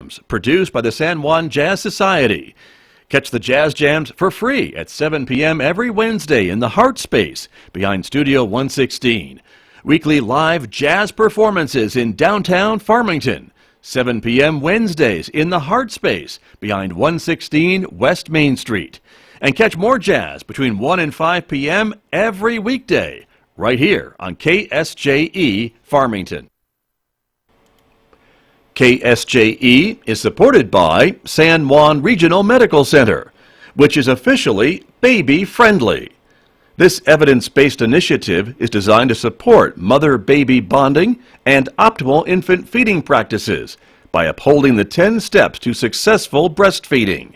Jams, produced by the San Juan Jazz Society. Catch the Jazz Jams for free at 7 p.m. every Wednesday in the Heart Space behind Studio 116. Weekly live jazz performances in downtown Farmington. 7 p.m. Wednesdays in the Heart Space behind 116 West Main Street. And catch more jazz between 1 and 5 p.m. every weekday right here on KSJE Farmington. KSJE is supported by San Juan Regional Medical Center, which is officially baby-friendly. This evidence-based initiative is designed to support mother-baby bonding and optimal infant feeding practices by upholding the 10 steps to successful breastfeeding.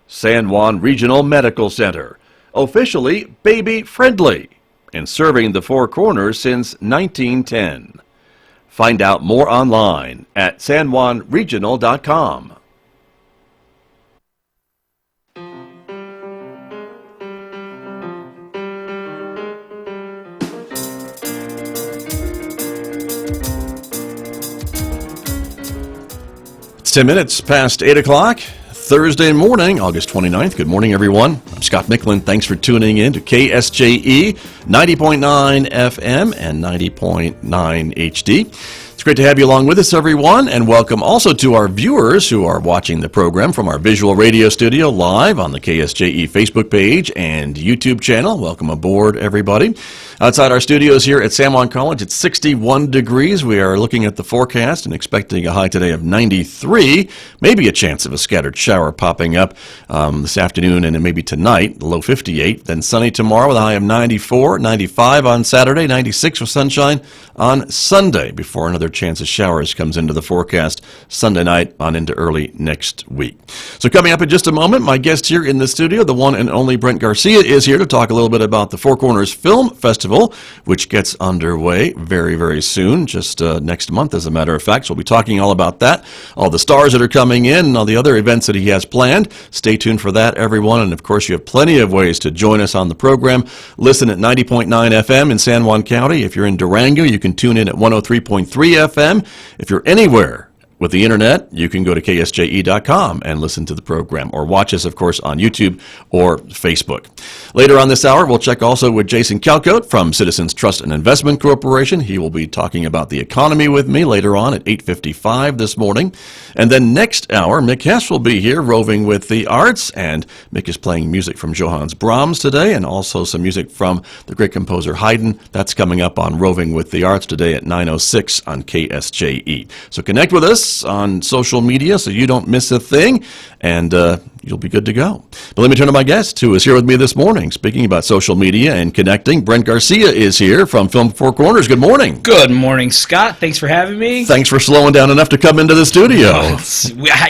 San Juan Regional Medical Center, officially baby-friendly, and serving the Four Corners since 1910. Find out more online at sanjuanregional.com. It's 10 minutes past 8 o'clock, Thursday morning, August 29th. Good morning, everyone. I'm Scott Micklin. Thanks for tuning in to KSJE 90.9 FM and 90.9 HD. It's great to have you along with us, everyone, and welcome also to our viewers who are watching the program from our visual radio studio live on the KSJE Facebook page and YouTube channel. Welcome aboard, everybody. Outside our studios here at San Juan College, it's 61 degrees. We are looking at the forecast and expecting a high today of 93, maybe a chance of a scattered shower popping up this afternoon and maybe tonight, the low 58. Then sunny tomorrow with a high of 94, 95 on Saturday, 96 with sunshine on Sunday before another chance of showers comes into the forecast Sunday night on into early next week. So coming up in just a moment, my guest here in the studio, the one and only Brent Garcia, is here to talk a little bit about the Four Corners Film Festival, which gets underway very, very soon, just next month, as a matter of fact. So we'll be talking all about that, all the stars that are coming in, and all the other events that he has planned. Stay tuned for that, everyone. And, of course, you have plenty of ways to join us on the program. Listen at 90.9 FM in San Juan County. If you're in Durango, you can tune in at 103.3 FM. If you're anywhere with the internet, you can go to KSJE.com and listen to the program, or watch us, of course, on YouTube or Facebook. Later on this hour, we'll check also with Jason Calcote from Citizens Trust and Investment Corporation. He will be talking about the economy with me later on at 8:55 this morning. And then next hour, Mick Hess will be here roving with the arts, and Mick is playing music from Johannes Brahms today, and also some music from the great composer Haydn. That's coming up on Roving with the Arts today at 9:06 on KSJE. So connect with us on social media so you don't miss a thing, and you'll be good to go. But let me turn to my guest who is here with me this morning. Speaking about social media and connecting, Brent Garcia is here from Film Four Corners. Good morning. Good morning, Scott. Thanks for having me. Thanks for slowing down enough to come into the studio.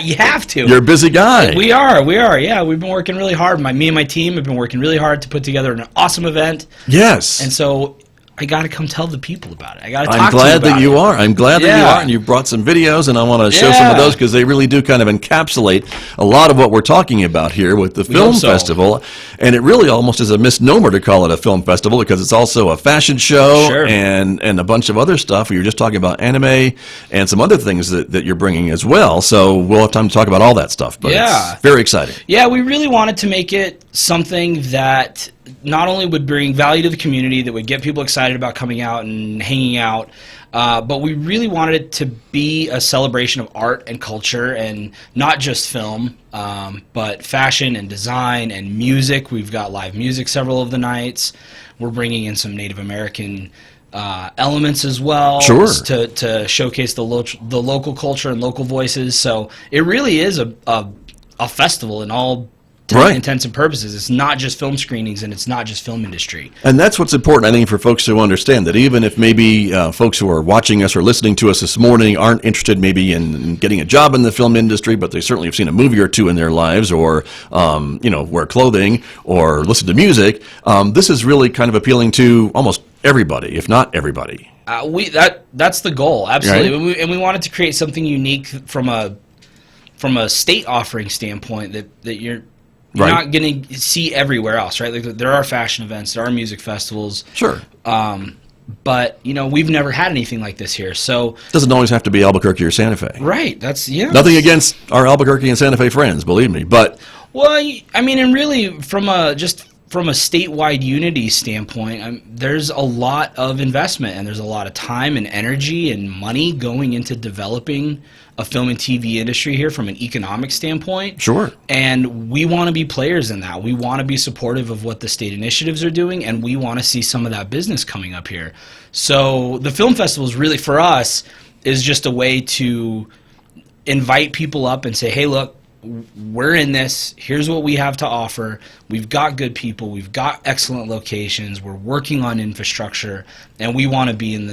You have to. You're a busy guy. We are. Yeah, we've been working really hard. Me and my team have been working really hard to put together an awesome event. Yes. And so I got to come tell the people about it. I got to talk to I'm glad that you are. I'm glad that you are, and you brought some videos, and I want to show some of those because they really do kind of encapsulate a lot of what we're talking about here with the film festival. And it really almost is a misnomer to call it a film festival because it's also a fashion show and a bunch of other stuff. You're just talking about anime and some other things that you're bringing as well. So we'll have time to talk about all that stuff. But it's very exciting. Yeah, we really wanted to make it something that not only would bring value to the community, that would get people excited about coming out and hanging out, but we really wanted it to be a celebration of art and culture, and not just film, but fashion and design and music. We've got live music several of the nights. We're bringing in some Native American elements as well, to showcase the local culture and local voices. So it really is a festival in all intents and purposes. It's not just film screenings, and it's not just film industry. And that's what's important, I think, for folks to understand, that even if maybe folks who are watching us or listening to us this morning aren't interested maybe in getting a job in the film industry, but they certainly have seen a movie or two in their lives, or wear clothing or listen to music, this is really kind of appealing to almost everybody, if not everybody. That's the goal, absolutely. Right? And we wanted to create something unique from a state offering standpoint that you're not going to see everywhere else, right? Like, there are fashion events, there are music festivals. Sure. but we've never had anything like this here. So doesn't always have to be Albuquerque or Santa Fe. right, that's Nothing against our Albuquerque and Santa Fe friends, believe me, but well, I mean, and really from a statewide unity standpoint, there's a lot of investment and there's a lot of time and energy and money going into developing a film and TV industry here from an economic standpoint. Sure. And we want to be players in that. We want to be supportive of what the state initiatives are doing, and we want to see some of that business coming up here. So the film festival is really, for us, is just a way to invite people up and say, hey, look, we're in this. Here's what we have to offer. We've got good people. We've got excellent locations. We're working on infrastructure, and we want to be in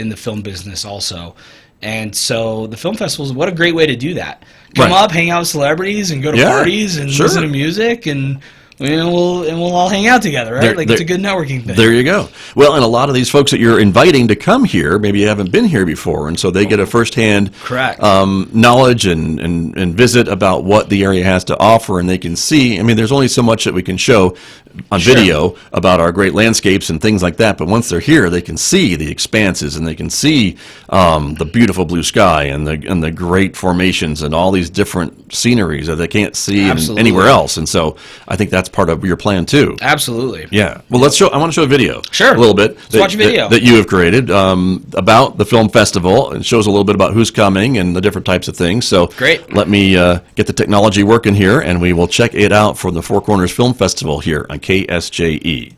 the film business also. And so the film festival is what a great way to do that. Come up, hang out with celebrities, and go to parties and listen to music, and we'll all hang out together, right? It's a good networking thing. There you go. Well, and a lot of these folks that you're inviting to come here, maybe you haven't been here before, and so they get a firsthand knowledge and visit about what the area has to offer, and they can see. I mean, there's only so much that we can show on video about our great landscapes and things like that, but once they're here, they can see the expanses, and they can see the beautiful blue sky and the great formations and all these different sceneries that they can't see anywhere else. And so I think that's part of your plan too. Absolutely. Yeah. Well, I want to show a video. Sure. A little bit. Let's watch a video that you have created about the film festival. It shows a little bit about who's coming and the different types of things. So great. Let me get the technology working here, and we will check it out for the Four Corners Film Festival here on KSJE.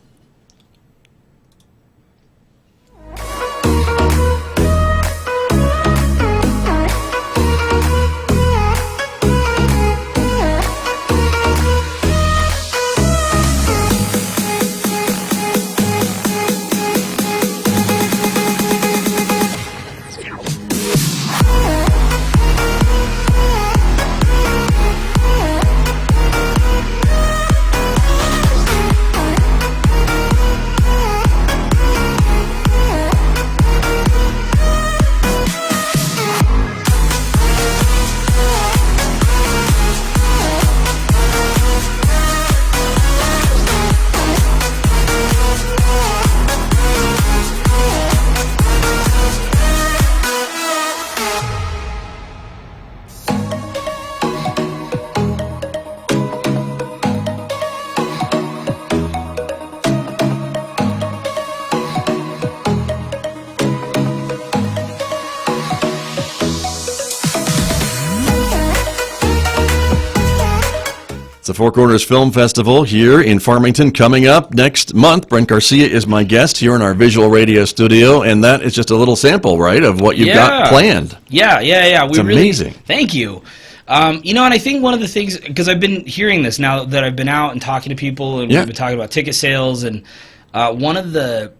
The Four Corners Film Festival here in Farmington coming up next month. Brent Garcia is my guest here in our visual radio studio, and that is just a little sample, right, of what you've got planned. Yeah. It's amazing. Thank you. And I think one of the things, because I've been hearing this now that I've been out and talking to people, and we've been talking about ticket sales, and one of the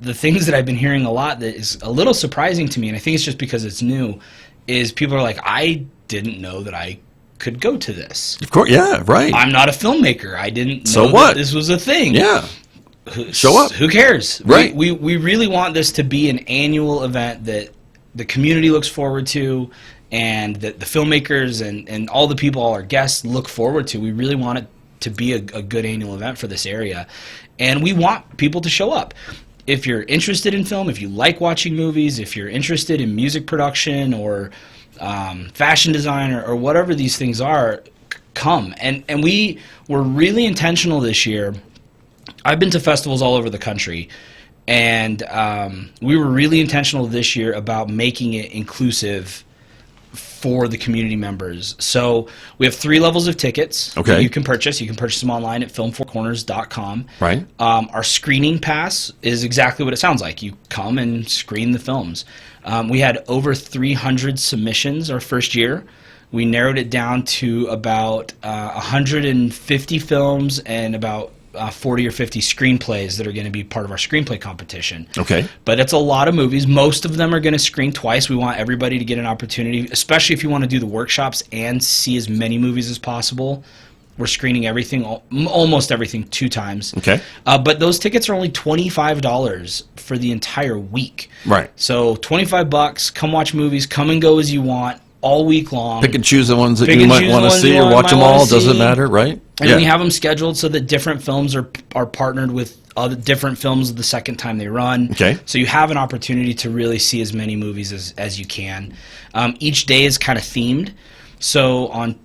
things that I've been hearing a lot that is a little surprising to me, and I think it's just because it's new, is people are like, I didn't know that I could go to this. Of course, yeah, right. I'm not a filmmaker. I didn't know that this was a thing. Yeah. Show up. Who cares? Right. We really want this to be an annual event that the community looks forward to, and that the filmmakers and all the people, all our guests, look forward to. We really want it to be a good annual event for this area. And we want people to show up. If you're interested in film, if you like watching movies, if you're interested in music production or fashion design or whatever these things are, come. And we were really intentional this year. I've been to festivals all over the country, and we were really intentional this year about making it inclusive for the community members. So we have 3 levels of tickets that you can purchase. You can purchase them online at filmfourcorners.com. Right. Our screening pass is exactly what it sounds like. You come and screen the films. We had over 300 submissions our first year. We narrowed it down to about 150 films and about 40 or 50 screenplays that are going to be part of our screenplay competition. Okay. But it's a lot of movies. Most of them are going to screen twice. We want everybody to get an opportunity, especially if you want to do the workshops and see as many movies as possible. We're screening everything, almost everything, 2 times. Okay. But those tickets are only $25 for the entire week. Right. So $25, come watch movies, come and go as you want, all week long. Pick and choose the ones that you might want to see, or watch them all, doesn't matter, right? And we have them scheduled so that different films are partnered with other different films the second time they run. Okay. So you have an opportunity to really see as many movies as you can. Each day is kind of themed. So on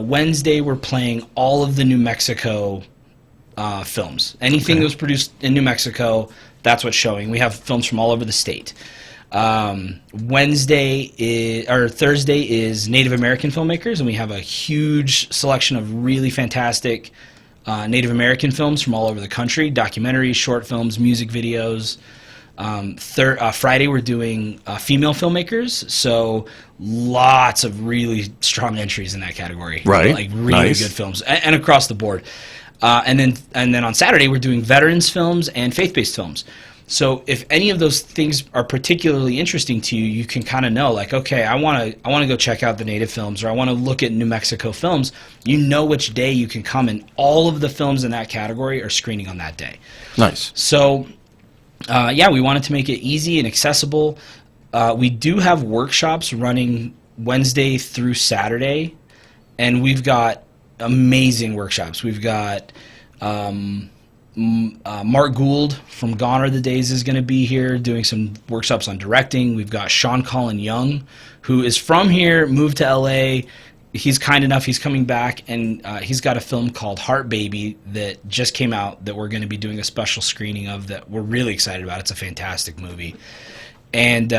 Wednesday, we're playing all of the New Mexico films. Anything that was produced in New Mexico, that's what's showing. We have films from all over the state. Thursday is Native American filmmakers, and we have a huge selection of really fantastic Native American films from all over the country, documentaries, short films, music videos. Friday we're doing female filmmakers, so lots of really strong entries in that category. Right, like really good films, and across the board. And then on Saturday we're doing veterans films and faith-based films. So if any of those things are particularly interesting to you, you can kind of know, like, okay, I want to go check out the Native films, or I want to look at New Mexico films. You know which day you can come, and all of the films in that category are screening on that day. Nice. So, we wanted to make it easy and accessible. We do have workshops running Wednesday through Saturday, and we've got amazing workshops. We've got Mark Gould from Gone Are the Days is going to be here doing some workshops on directing. We've got Sean Colin Young, who is from here, moved to LA. He's kind enough, he's coming back, and he's got a film called Heart Baby that just came out that we're going to be doing a special screening of that we're really excited about. It's a fantastic movie. And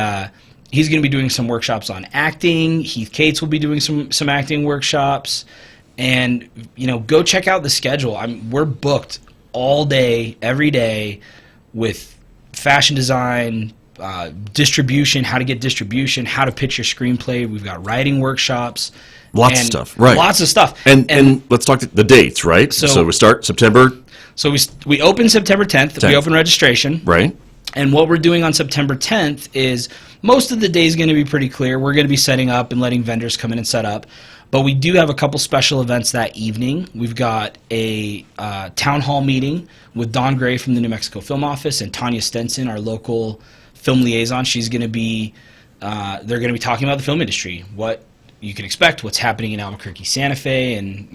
he's going to be doing some workshops on acting. Heath Cates will be doing some acting workshops. And, go check out the schedule. We're booked all day, every day, with fashion design, distribution, how to get distribution, how to pitch your screenplay. We've got writing workshops. Lots of stuff, right. Lots of stuff. And let's talk the dates, right? So we start September. So we open September 10th. We open registration. Right. And what we're doing on September 10th is most of the day is going to be pretty clear. We're going to be setting up and letting vendors come in and set up. But we do have a couple special events that evening. We've got a town hall meeting with Don Gray from the New Mexico Film Office and Tanya Stenson, our local film liaison. She's going to be, they're going to be talking about the film industry, what you can expect, what's happening in Albuquerque, Santa Fe, and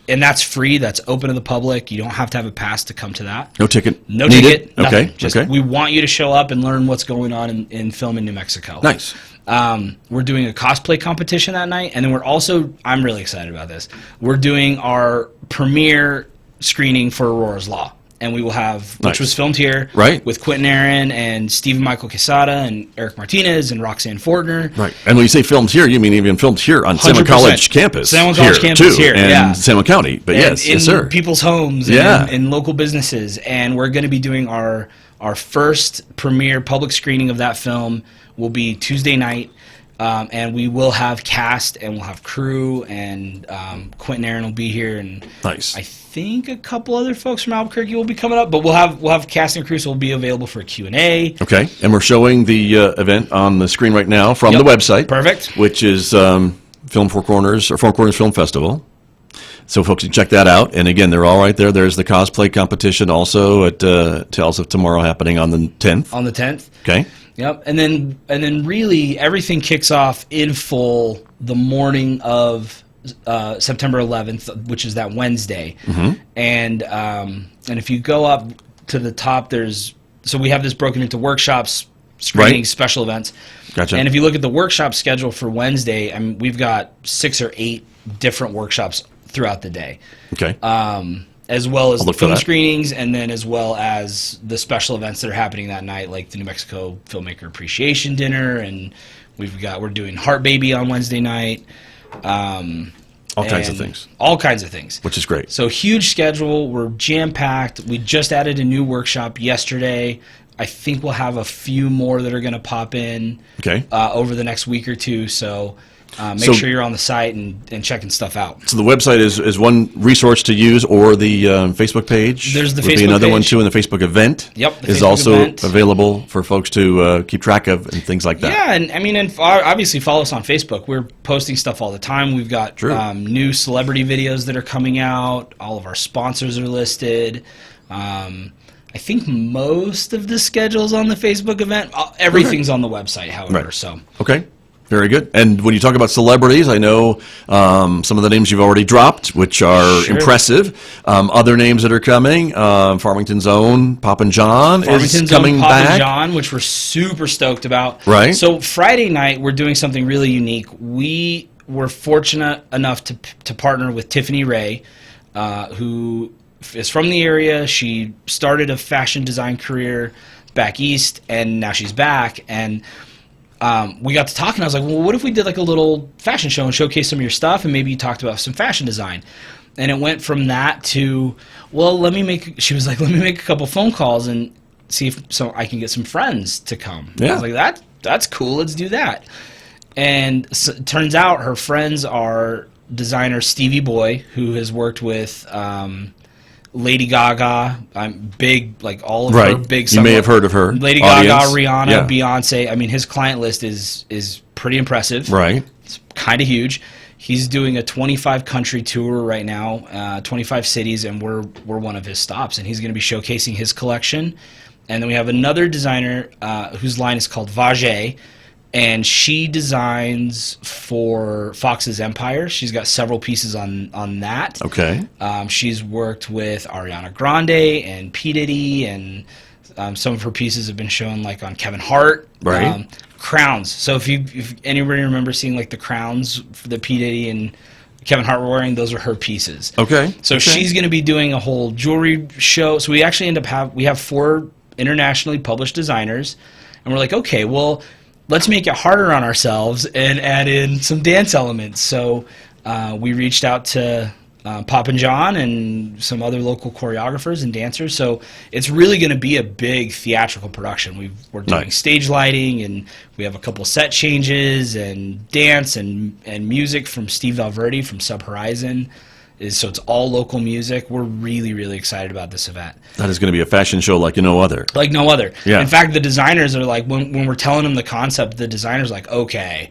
and that's free. That's open to the public. You don't have to have a pass to come to that. No ticket. No needed. ticket. Nothing. Okay. We want you to show up and learn what's going on in film in New Mexico. Nice. We're doing a cosplay competition that night, and then we're also, I'm really excited about this, we're doing our premiere screening for Aurora's Law. And we will have, which was filmed here, right, with Quentin Aaron and Stephen Michael Quesada and Eric Martinez and Roxanne Fortner. Right. And when you say filmed here, you mean even filmed here on San Juan College campus. San Juan College campus here, and San Juan County. But in yes, sir. People's homes and in local businesses. And we're going to be doing our first premiere public screening of that film will be Tuesday night. And we will have cast and we'll have crew, and Quentin Aaron will be here, and nice. I think a couple other folks from Albuquerque will be coming up, but we'll have cast and crew, so we'll be available for a Q&A. Okay, and we're showing the event on the screen right now from the website. Perfect. Which is Film Four Corners, or Four Corners Film Festival. So folks can check that out. And again, they're all right there. There's the cosplay competition also at Tales of Tomorrow happening on the 10th. On the 10th. Okay. Yep, and then really everything kicks off in full the morning of September 11th, which is that Wednesday. Mm-hmm. And if you go up to the top, so we have this broken into workshops, screenings, special events. Gotcha. And if you look at the workshop schedule for Wednesday, we've got 6 or 8 different workshops throughout the day. Okay. As well as the film that. screenings, and then as well as the special events that are happening that night, like the New Mexico Filmmaker Appreciation Dinner, and we're doing Heart Baby on Wednesday night. All kinds of things. All kinds of things. Which is great. So huge schedule. We're jam-packed. We just added a new workshop yesterday. I think we'll have a few more that are going to pop in over the next week or two. So make sure you're on the site and checking stuff out. So the website is one resource to use, or the Facebook page. There's the would Facebook be another page. one too, and the Facebook event. Yep, the is Facebook also event. available for folks to keep track of and things like that. Yeah, and obviously follow us on Facebook. We're posting stuff all the time. We've got new celebrity videos that are coming out. All of our sponsors are listed. I think most of the schedule's on the Facebook event. Everything's on the website, however. Right. So okay. Very good. And when you talk about celebrities, I know some of the names you've already dropped, which are impressive. Other names that are coming, Farmington's own Poppin' John is coming back. Poppin' John, which we're super stoked about. Right. So Friday night, we're doing something really unique. We were fortunate enough to partner with Tiffany Ray, who is from the area. She started a fashion design career back east, and now she's back. And we got to talking. I was like, well, what if we did like a little fashion show and showcase some of your stuff, and maybe you talked about some fashion design? And it went from that to, well, she was like, let me make a couple phone calls and see if I can get some friends to come. Yeah. I was like, that's cool. Let's do that. And so it turns out her friends are designer Stevie Boy, who has worked with Lady Gaga. I'm big, like all of her big. You may have heard of her. Lady Gaga, Rihanna, Beyonce. I mean, his client list is pretty impressive. Right. It's kind of huge. He's doing a 25 country tour right now, 25 cities, and we're one of his stops. And he's going to be showcasing his collection. And then we have another designer whose line is called Vajay, and she designs for Fox's Empire. She's got several pieces on that. Okay. She's worked with Ariana Grande and P. Diddy, and some of her pieces have been shown like on Kevin Hart. Right. Crowns. So if anybody remember seeing like the crowns for the P. Diddy and Kevin Hart were wearing, those are her pieces. Okay. So she's going to be doing a whole jewelry show. So we actually we have 4 internationally published designers, and we're like, okay, well, let's make it harder on ourselves and add in some dance elements. So we reached out to Poppin' John and some other local choreographers and dancers. So it's really going to be a big theatrical production. We're doing stage lighting, and we have a couple set changes and dance and music from Steve Valverde from Sub Horizon. So it's all local music. We're really, really excited about this event. That is going to be a fashion show like no other. Like no other. Yeah. In fact, the designers are like, when we're telling them the concept, the designers are like, okay,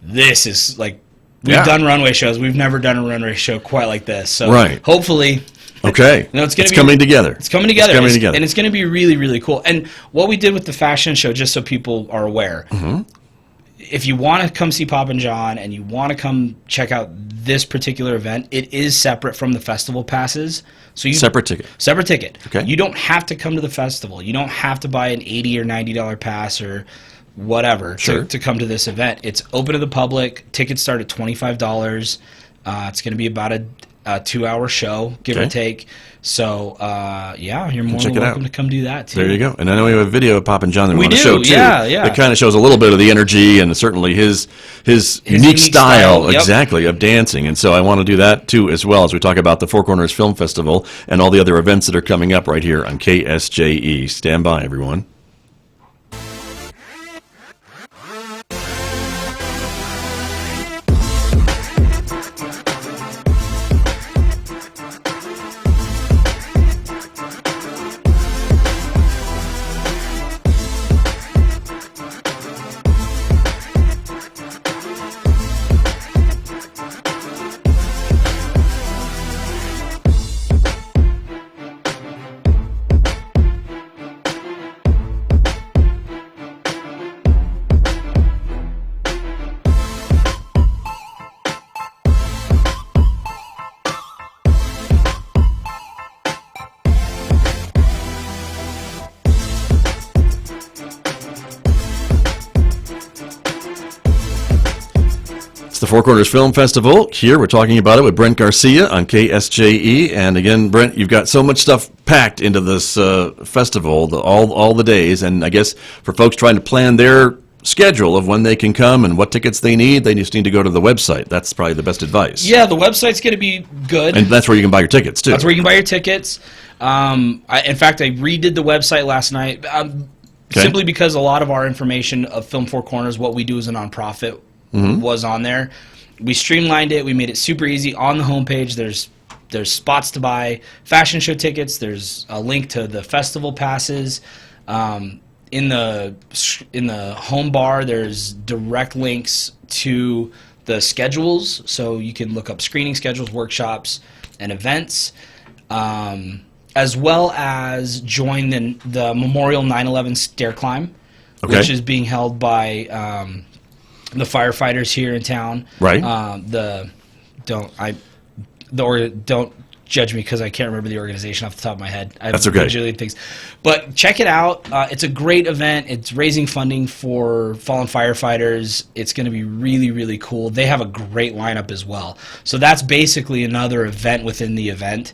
this is like, we've done runway shows. We've never done a runway show quite like this. So hopefully, okay, it's coming together. It's coming together. And it's going to be really, really cool. And what we did with the fashion show, just so people are aware, if you want to come see Poppin' John and you want to come check out this particular event, it is separate from the festival passes. So separate ticket. Separate ticket. Okay. You don't have to come to the festival. You don't have to buy an $80 or $90 pass or whatever to come to this event. It's open to the public. Tickets start at $25. It's going to be about a 2-hour show, give or take. So, you're more than welcome to come do that, too. There you go. And I know we have a video of Poppin' John that we want to show, too. Yeah. It kind of shows a little bit of the energy and certainly his unique style, exactly, of dancing. And so I want to do that, too, as well, as we talk about the Four Corners Film Festival and all the other events that are coming up right here on KSJE. Stand by, everyone. The Four Corners Film Festival. Here we're talking about it with Brent Garcia on KSJE. And again, Brent, you've got so much stuff packed into this festival, all the days. And I guess for folks trying to plan their schedule of when they can come and what tickets they just need to go to the website. That's probably the best advice. Yeah, the website's going to be good. And that's where you can buy your tickets, too. That's where you can buy your tickets. In fact, I redid the website last night simply because a lot of our information of Film Four Corners, what we do as a nonprofit, was on there. We streamlined it. We made it super easy. On the homepage, there's spots to buy fashion show tickets. There's a link to the festival passes. In the home bar, there's direct links to the schedules, so you can look up screening schedules, workshops, and events, as well as join the Memorial 9/11 Stair Climb, which is being held by the firefighters here in town. Right. Don't judge me because I can't remember the organization off the top of my head. That's okay. Things. But check it out. It's a great event. It's raising funding for fallen firefighters. It's going to be really, really cool. They have a great lineup as well. So that's basically another event within the event.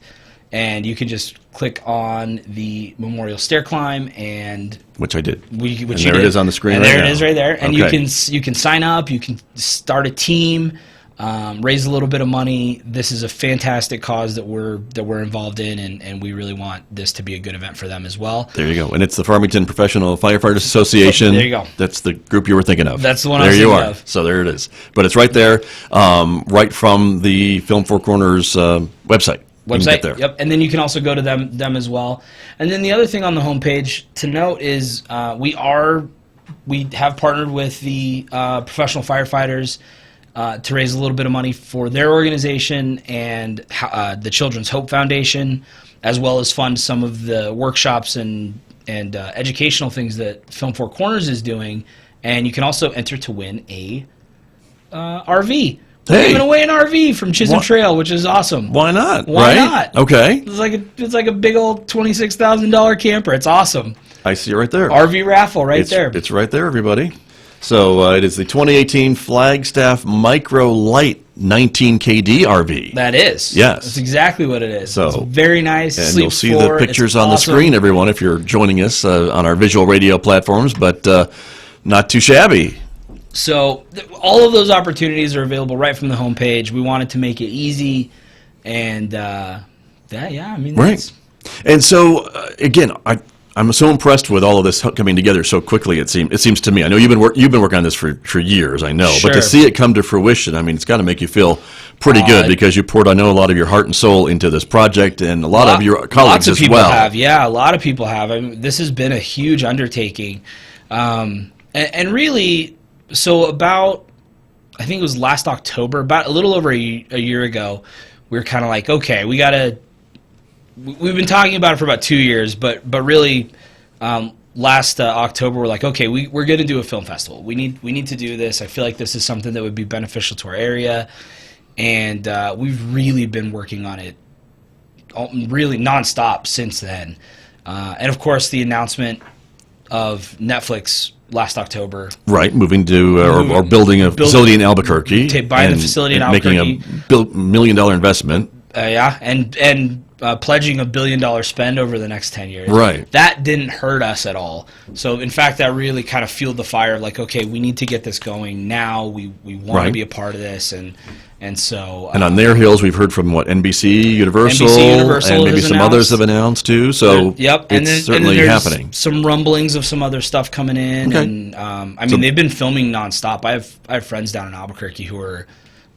And you can just click on the Memorial Stair Climb, and which I did. It is on the screen. And right there now. It is right there. And okay. you can sign up. You can start a team. Raise a little bit of money. This is a fantastic cause that we're involved in, and we really want this to be a good event for them as well. There you go. And it's the Farmington Professional Firefighters Association. There you go. That's the group you were thinking of. That's the one I was thinking of. So there it is. But it's right there, right from the Film Four Corners website. You can get there. Yep. And then you can also go to them as well. And then the other thing on the homepage to note is we have partnered with the professional firefighters to raise a little bit of money for their organization and the Children's Hope Foundation, as well as fund some of the workshops and educational things that Film Four Corners is doing. And you can also enter to win a RV. We're giving away an RV from Chisholm Trail, which is awesome. Why not? Why not? Okay. It's like a big old $26,000 camper. It's awesome. I see it right there. RV raffle there. It's right there, everybody. So it is the 2018 Flagstaff Micro Light 19 KD RV. That is. Yes. That's exactly what it is. So, it's very nice. And you'll see the pictures on the screen, everyone, if you're joining us on our visual radio platforms, but not too shabby. So all of those opportunities are available right from the homepage. We wanted to make it easy, and right. And so again, I'm so impressed with all of this coming together so quickly. It seems to me. I know you've been working on this for years. I know, Sure. But to see it come to fruition, I mean, it's got to make you feel pretty good because you poured, I know, a lot of your heart and soul into this project, and a lot of your colleagues as well. A lot of people have. I mean, this has been a huge undertaking, and really. So about, I think it was last October, about a little over a year ago, we were kind of like, okay, we've been talking about it for about 2 years, but really last October we're like, okay, we're going to do a film festival. We need to do this. I feel like this is something that would be beneficial to our area, and we've really been working on it really nonstop since then. And of course, the announcement of Netflix last October. Right, moving to or building a facility in Albuquerque. Buying the facility in Albuquerque. Making a $1 million investment. And pledging $1 billion spend over the next 10 years. Right. That didn't hurt us at all. So, in fact, that really kind of fueled the fire of like, okay, we need to get this going now. We want to be a part of this. And so... and on their heels, we've heard from, NBC, Universal, and maybe some others have announced, too. So it's certainly happening. Some rumblings of some other stuff coming in. Okay. And, they've been filming nonstop. I have friends down in Albuquerque who are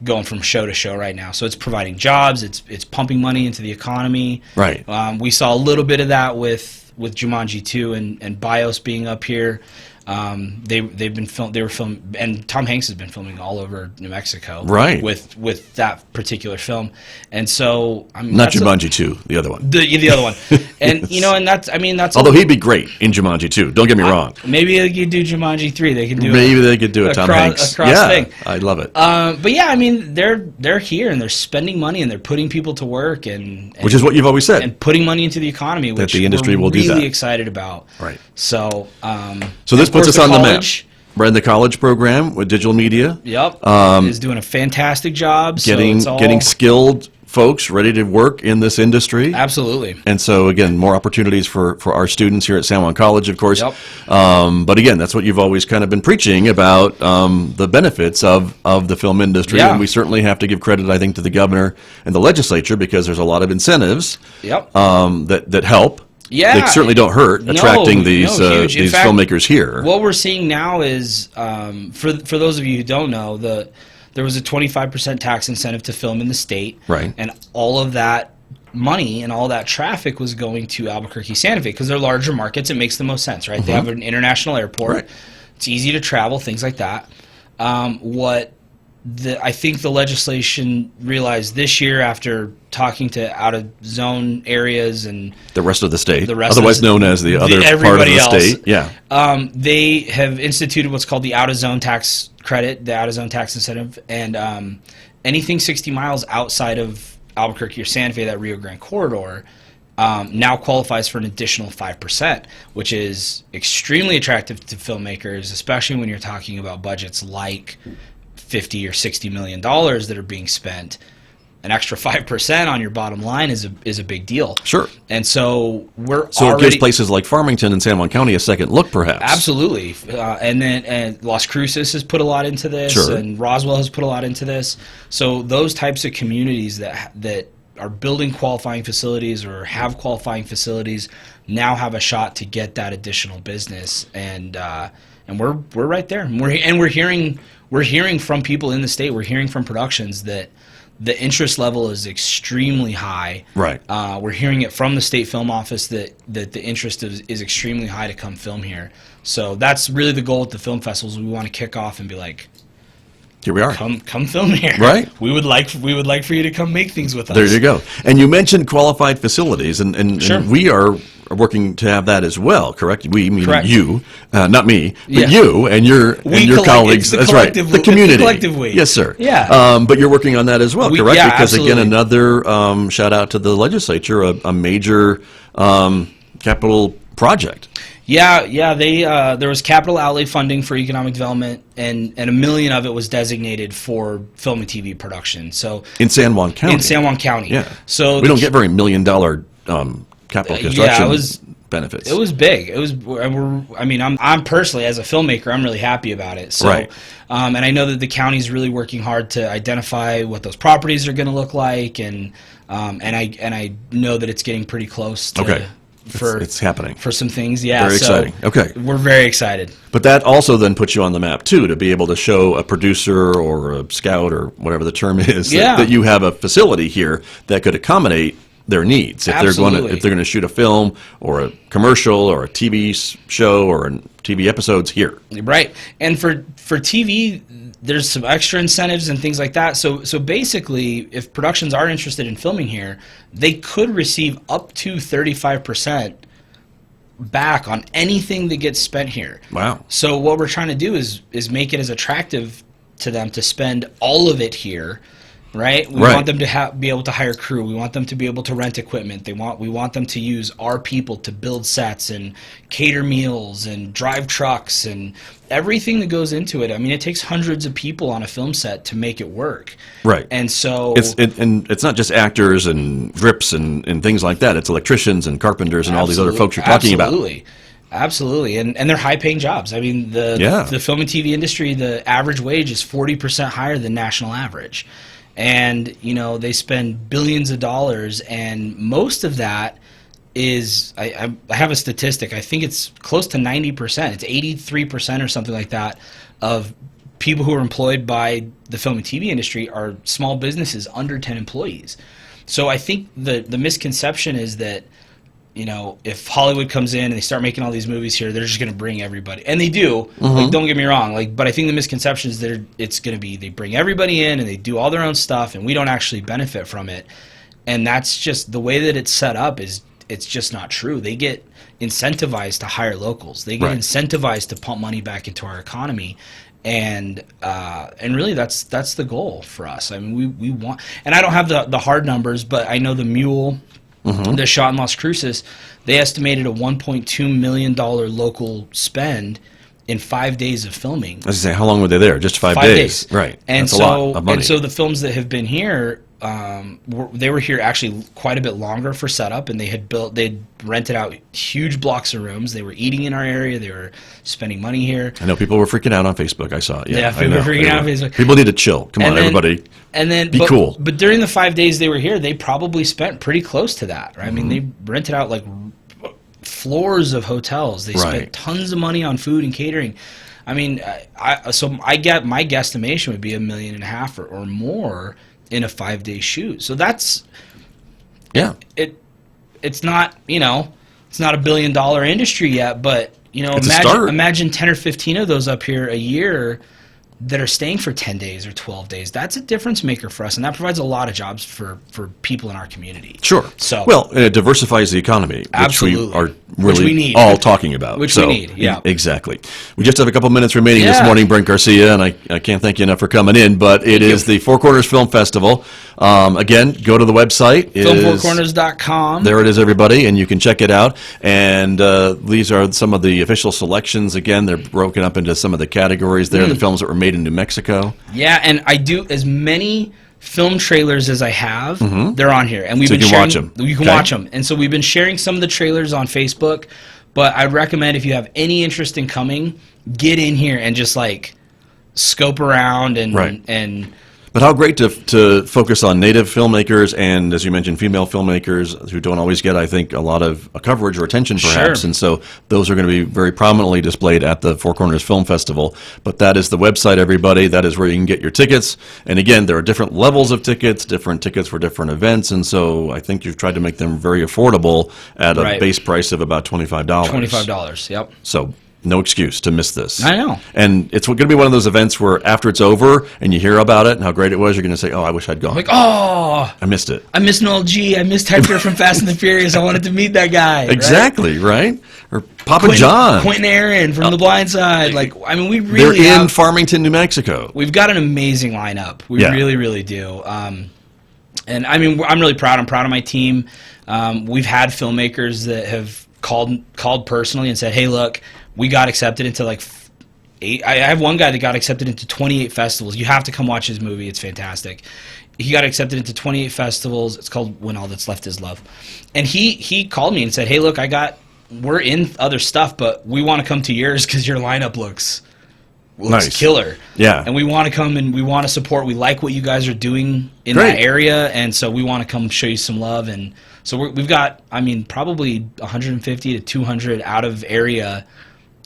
going from show to show right now. So it's providing jobs. It's pumping money into the economy. Right. We saw a little bit of that with Jumanji 2 and BIOS being up here. They were filming, and Tom Hanks has been filming all over New Mexico, right? With that particular film, and so not Jumanji 2, the other one, the other one, and and that's although he'd be great in Jumanji 2. Don't get me wrong. Maybe they could do Jumanji 3. They can do they could do a Tom Hanks thing. I love it. But yeah, they're here and they're spending money and they're putting people to work and which is what you've always said, and putting money into the economy, which the industry will do that. Really excited about. Right. So this puts us on the map. We're in the college program with digital media. Yep. Is doing a fantastic job. Getting skilled folks ready to work in this industry. Absolutely. And so, again, more opportunities for our students here at San Juan College, of course. Yep. But again, that's what you've always kind of been preaching about, the benefits of the film industry. Yeah. And we certainly have to give credit, I think, to the governor and the legislature because there's a lot of incentives that help. Yeah, they certainly don't hurt attracting these filmmakers here. What we're seeing now is, for those of you who don't know, there was a 25% tax incentive to film in the state, right? And all of that money and all that traffic was going to Albuquerque, Santa Fe because they're larger markets. It makes the most sense, right? Mm-hmm. They have an international airport. Right. It's easy to travel, things like that. What I think the legislation realized this year, after talking to out-of-zone areas and the rest of the state, rest otherwise known as the other part of the state. Yeah. They have instituted what's called the out-of-zone tax credit, the out-of-zone tax incentive, and anything 60 miles outside of Albuquerque or Santa Fe, that Rio Grande corridor, now qualifies for an additional 5%, which is extremely attractive to filmmakers, especially when you're talking about budgets like $50 or $60 million that are being spent. An extra 5% on your bottom line is a big deal. Sure. And so it gives places like Farmington and San Juan County a second look, perhaps. Absolutely. And Las Cruces has put a lot into this, sure. and Roswell has put a lot into this. So those types of communities that are building qualifying facilities or have qualifying facilities now have a shot to get that additional business, and we're right there. We're hearing from people in the state. We're hearing from productions that the interest level is extremely high. Right. We're hearing it from the state film office that the interest is extremely high to come film here. So that's really the goal at the film festivals. We want to kick off and be like, here we are. Come film here. Right. We would like for you to come make things with us. There you go. And you mentioned qualified facilities, and sure. we are working to have that as well, correct? We, meaning correct. You, not me, but yeah. you and your colleagues. That's right. The community. The collective we. Yes, sir. Yeah. But you're working on that as well, correct? Yeah, because absolutely. again, another shout out to the legislature, a major capital project. Yeah. There was capital outlay funding for economic development, and $1 million of it was designated for film and TV production. So in San Juan County. Yeah. So we don't get very $1 million capital construction benefits. It was big. I'm personally, as a filmmaker, I'm really happy about it. So, right. And I know that the county's really working hard to identify what those properties are going to look like, and I know that it's getting pretty close to. Okay. It's happening for some things. Yeah, very exciting. Okay, we're very excited. But that also then puts you on the map too, to be able to show a producer or a scout or whatever the term is that you have a facility here that could accommodate their needs. If Absolutely. they're going to shoot a film or a commercial or a TV show or TV episodes here. Right. And for TV, there's some extra incentives and things like that. So basically, if productions are interested in filming here, they could receive up to 35% back on anything that gets spent here. Wow. So what we're trying to do is make it as attractive to them to spend all of it here. Right? We want them to be able to hire crew. We want them to be able to rent equipment. We want them to use our people to build sets and cater meals and drive trucks and everything that goes into it. I mean, it takes hundreds of people on a film set to make it work. Right. And so it's not just actors and grips and things like that. It's electricians and carpenters and all these other folks you're talking about. Absolutely, and they're high-paying jobs. I mean, the film and TV industry, the average wage is 40% higher than national average. And, they spend billions of dollars, and most of that is, I have a statistic, I think it's close to 90%, it's 83% or something like that, of people who are employed by the film and TV industry are small businesses under 10 employees. So I think the misconception is that, if Hollywood comes in and they start making all these movies here, they're just going to bring everybody. And they do. Mm-hmm. Like, don't get me wrong. But I think the misconception is that it's going to be they bring everybody in and they do all their own stuff and we don't actually benefit from it. And that's just the way that it's set up it's just not true. They get incentivized to hire locals. They get incentivized to pump money back into our economy. And really that's the goal for us. I mean, we want, and I don't have the hard numbers, but I know the Mule, the shot in Las Cruces, they estimated a $1.2 million local spend in 5 days of filming. I was going to say, how long were they there? Just 5 days. Right. And that's a lot of money. And so the films that have been here, they were here actually quite a bit longer for setup, and they'd rented out huge blocks of rooms. They were eating in our area. They were spending money here. I know people were freaking out on Facebook. I saw it. Yeah, people were freaking out on Facebook. People need to chill. Come on, everybody. Be cool. But during the 5 days they were here, they probably spent pretty close to that. Right? I mean, they rented out like floors of hotels. They spent tons of money on food and catering. I mean, I get my guesstimation would be $1.5 million or more in a 5-day shoot. So that's it's not it's not $1 billion industry yet, but imagine 10 or 15 of those up here a year. that are staying for 10 days or 12 days. That's a difference maker for us, and that provides a lot of jobs for people in our community. Sure. So, well, and it diversifies the economy, absolutely. which we are really we need. all talking about. Which we need, yeah. Exactly. We just have a couple minutes remaining this Yeah. morning, Brent Garcia, and I can't thank you enough for coming in, but it is the Four Corners Film Festival. Again, go to the website. Filmfourcorners.com. There it is, everybody, and you can check it out. And these are some of the official selections. Again, they're broken up into some of the categories there, the films that were made in New Mexico. Yeah, and I do as many film trailers as I have. They're on here, and we've been you can sharing. watch them. You can watch them, and so we've been sharing some of the trailers on Facebook. But I'd recommend if you have any interest in coming, get in here and just like scope around and. But how great to focus on native filmmakers and, as you mentioned, female filmmakers who don't always get, I think, a lot of coverage or attention, perhaps. Sure. And so those are going to be very prominently displayed at the Four Corners Film Festival. But that is the website, everybody. That is where you can get your tickets. And again, there are different levels of tickets, different tickets for different events. And so I think you've tried to make them very affordable at a base price of about $25. $25, yep. So no excuse to miss this. I know. And it's going to be one of those events where after it's over and you hear about it and how great it was, you're going to say, oh, I wish I'd gone. Like, oh, I missed it. I missed Noel G. I missed Hector from Fast and the Furious. I wanted to meet that guy. Exactly, right? Or Papa John. Quentin Aaron from The Blind Side. Like, I mean, we really They're in Farmington, New Mexico. We've got an amazing lineup. We really, really do. And I mean, I'm really proud. I'm proud of my team. We've had filmmakers that have called personally and said, hey, look, we got accepted into like 8. I have one guy that got accepted into 28 festivals. You have to come watch his movie. It's fantastic. He got accepted into 28 festivals. It's called When All That's Left Is Love. And he called me and said, hey, look, we're in other stuff, but we want to come to yours because your lineup looks nice. Killer. Yeah. And we want to come and we want to support. We like what you guys are doing in that area, and so we want to come show you some love. And so we've got, I mean, probably 150 to 200 out of area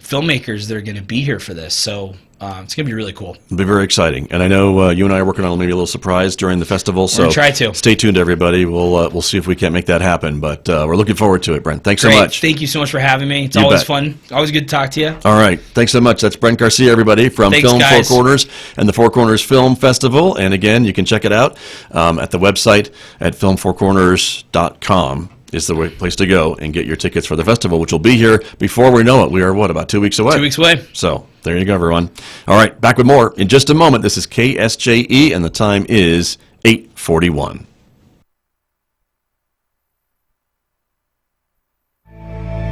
filmmakers that are going to be here for this. So it's going to be really cool. It'll be very exciting. And I know you and I are working on maybe a little surprise during the festival. So try to. Stay tuned, everybody. We'll see if we can't make that happen. But we're looking forward to it, Brent. Thanks so much. Thank you so much for having me. It's always fun. Always good to talk to you. All right. Thanks so much. That's Brent Garcia, everybody, from Film guys. Four Corners and the Four Corners Film Festival. And again, you can check it out at the website at filmfourcorners.com. is the place to go and get your tickets for the festival, which will be here before we know it. We are, about 2 weeks away? 2 weeks away. So there you go, everyone. All right, back with more in just a moment. This is KSJE, and the time is 8:41.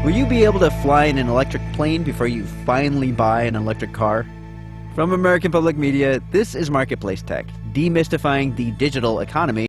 Will you be able to fly in an electric plane before you finally buy an electric car? From American Public Media, this is Marketplace Tech, demystifying the digital economy.